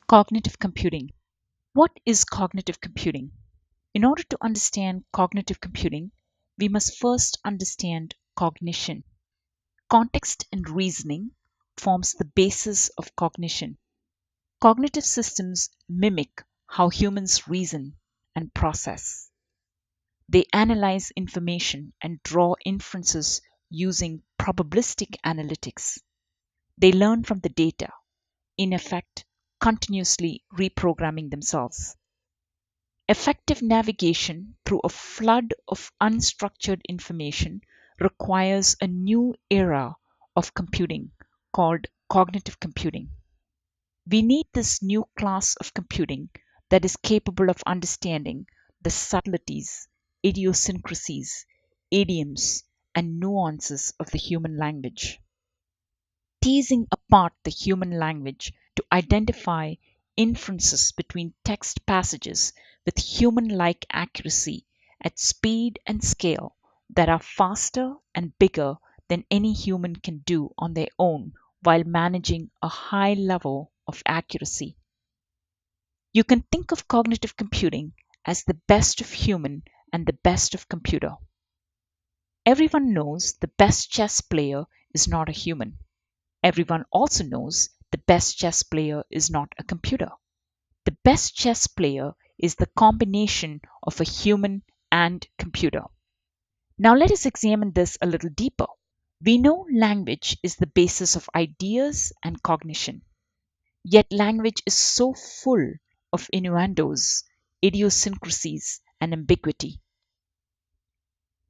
Cognitive computing. What is cognitive computing? In order to understand cognitive computing, we must first understand cognition. Context and reasoning forms the basis of cognition. Cognitive systems mimic how humans reason and process. They analyze information and draw inferences using probabilistic analytics. They learn from the data, in effect, continuously reprogramming themselves. Effective navigation through a flood of unstructured information requires a new era of computing called cognitive computing. We need this new class of computing that is capable of understanding the subtleties, idiosyncrasies, idioms, and nuances of the human language. Teasing apart the human language to identify inferences between text passages with human like accuracy at speed and scale that are faster and bigger than any human can do on their own while managing a high level of accuracy. You can think of cognitive computing as the best of human and the best of computer. Everyone knows the best chess player is not a human. Everyone also knows the best chess player is not a computer. The best chess player is the combination of a human and computer. Now let us examine this a little deeper. We know language is the basis of ideas and cognition. Yet language is so full of innuendos, idiosyncrasies, and ambiguity.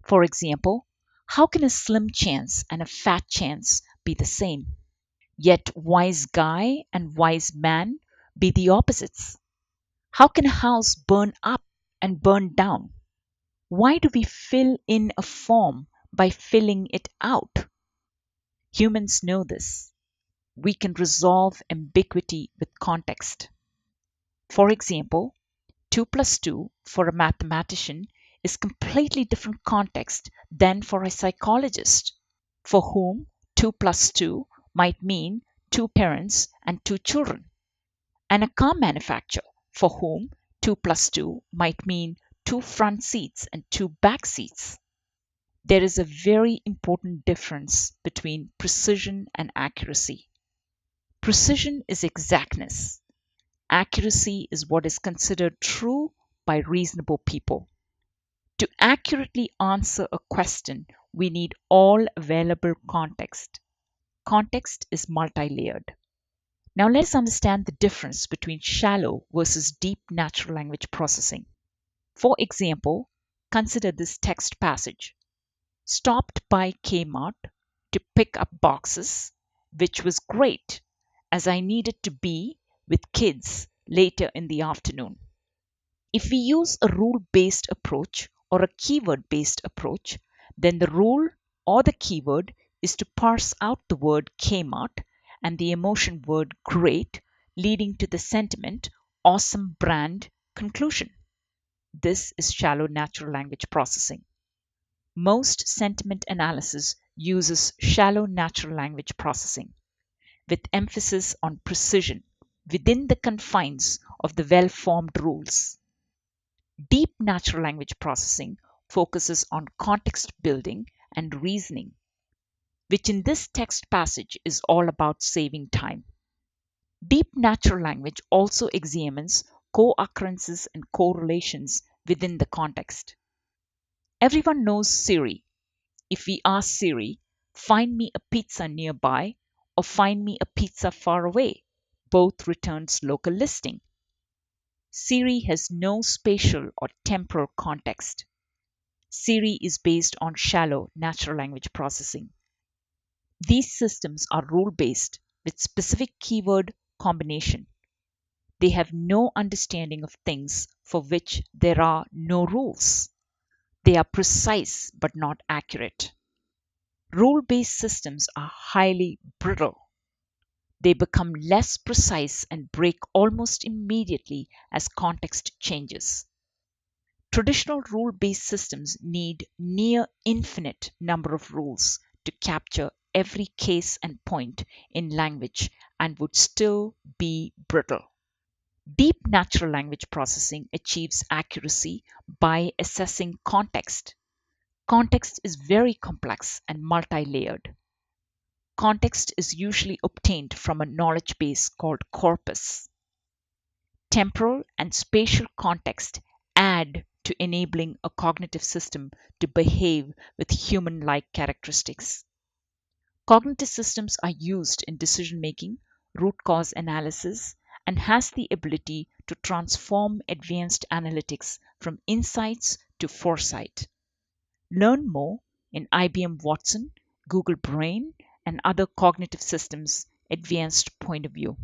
For example, how can a slim chance and a fat chance be the same? Yet wise guy and wise man be the opposites. How can a house burn up and burn down? Why do we fill in a form by filling it out? Humans know this. We can resolve ambiguity with context. For example, 2 plus 2 for a mathematician is completely different context than for a psychologist, for whom 2 plus 2 might mean two parents and two children, and a car manufacturer, for whom 2 plus 2 might mean two front seats and two back seats. There is a very important difference between precision and accuracy. Precision is exactness. Accuracy is what is considered true by reasonable people. To accurately answer a question, we need all available context. Context is multi-layered. Now let us understand the difference between shallow versus deep natural language processing. For example, consider this text passage. Stopped by Kmart to pick up boxes, which was great as I needed to be with kids later in the afternoon. If we use a rule-based approach or a keyword-based approach, then the rule or the keyword is to parse out the word Kmart and the emotion word great, leading to the sentiment awesome brand conclusion. This is shallow natural language processing. Most sentiment analysis uses shallow natural language processing, with emphasis on precision within the confines of the well formed rules. Deep natural language processing focuses on context building and reasoning, which in this text passage is all about saving time. Deep natural language also examines co occurrences and correlations within the context. Everyone knows Siri. If we ask Siri, find me a pizza nearby or find me a pizza far away, both returns local listing. Siri has no spatial or temporal context. Siri is based on shallow natural language processing. These systems are rule-based with specific keyword combination. They have no understanding of things for which there are no rules. They are precise but not accurate. Rule-based systems are highly brittle. They become less precise and break almost immediately as context changes. Traditional rule-based systems need near infinite number of rules to capture every case and point in language and would still be brittle. Deep natural language processing achieves accuracy by assessing context. Context is very complex and multi layered. Context is usually obtained from a knowledge base called corpus. Temporal and spatial context add to enabling a cognitive system to behave with human like characteristics. Cognitive systems are used in decision making, root cause analysis, and has the ability to transform advanced analytics from insights to foresight. Learn more in IBM Watson, Google Brain, and other cognitive systems advanced point of view.